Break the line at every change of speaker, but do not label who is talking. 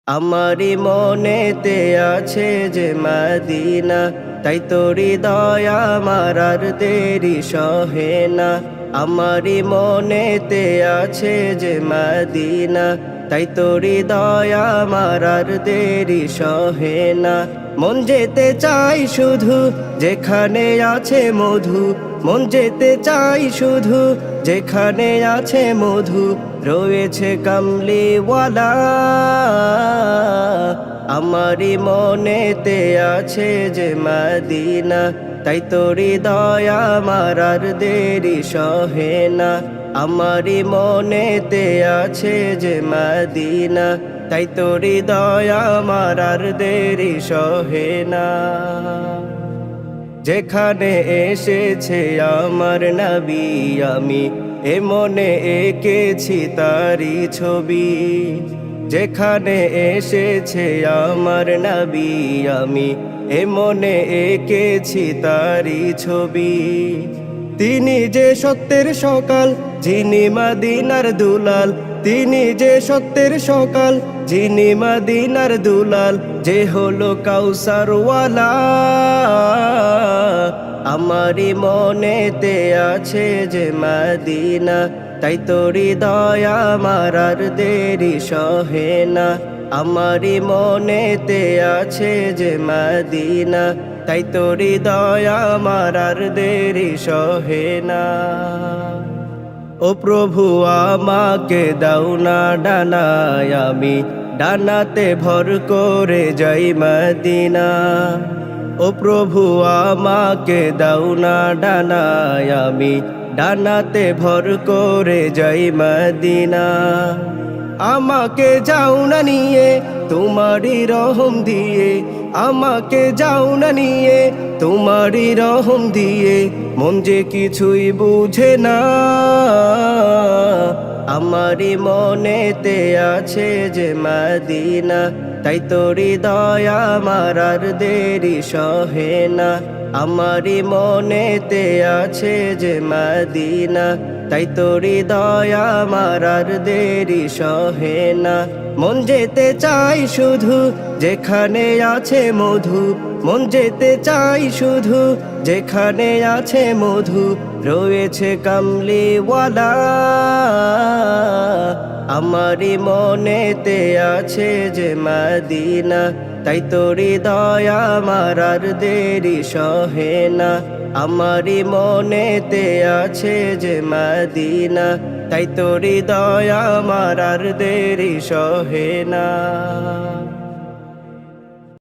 আমারি মনেতে আছে যে মদিনা, তাই তো হৃদয় আমার আর দেরি সহে না। আমারি মনেতে আছে যে মদিনা, তাই তো হৃদয় আমার আর দেরি সহে না। মন যেতে চাই শুধু যেখানে আছে মধু, মন যেতে চাই শুধু যেখানে আছে মধু, রয়েছে কামলিওয়ালা। আমারি মনেতে আছে যে মদিনা, তাই তো হৃদয় আমার আর দেরি সহে না। আমারি মনেতে আছে যে মদিনা, তাই তো হৃদয় আমার আর দেরি সহে না। যেখানে এসেছে আমার নবী, আমি এ মনে এঁকেছি তারি ছবি। যেখানে এসেছে আমার নবী, আমি এ মনে এঁকেছি তারি ছবি। তিনি যে সত্যের সকাল, যিনি মদিনার দুলাল, তিনি যে সত্যের সকাল, যিনি মদিনার দুলাল, যে হলো কাউসারওয়ালা। আমারি মনেতে আছে যে মদিনা, তাই তো হৃদয় আমার আর দেরি সহে না। আমারি মনেতে আছে যে মদিনা, তাই তো হৃদয় আমার আর দেরি সহে না। ও প্রভু আমাকে দাও না ডানায়, আমি ডানাতে ভর করে যাই মদিনা। ও প্রভু আমাকে দাও না ডানায়, আমি ডানাতে ভর করে যাই মদিনা। আমাকে যাও না নিয়ে তোমারি রহম দিয়ে, আমাকে যাও না নিয়ে তোমারি রহম দিয়ে, মন যে কিছুই বুঝে না। আমারি মনেতে আছে যে মদিনা, তাই তো হৃদয় আমার আর দেরি সহে না। আমারি মনেতে আছে যে মদিনা, তাই তো হৃদয় আমার আর দেরি সহে না। মন যেতে চাই শুধু যেখানে আছে মধু, মন যেতে চাই শুধু যেখানে আছে মধু, রয়েছে কামলিওয়ালা। আমারি মনেতে আছে যে মদিনা, তাই তো হৃদয় আমার আর দেরি সহে না। আমারি মনেতে আছে যে মদিনা, তাই তো হৃদয় আমার আর দেরি সহে না।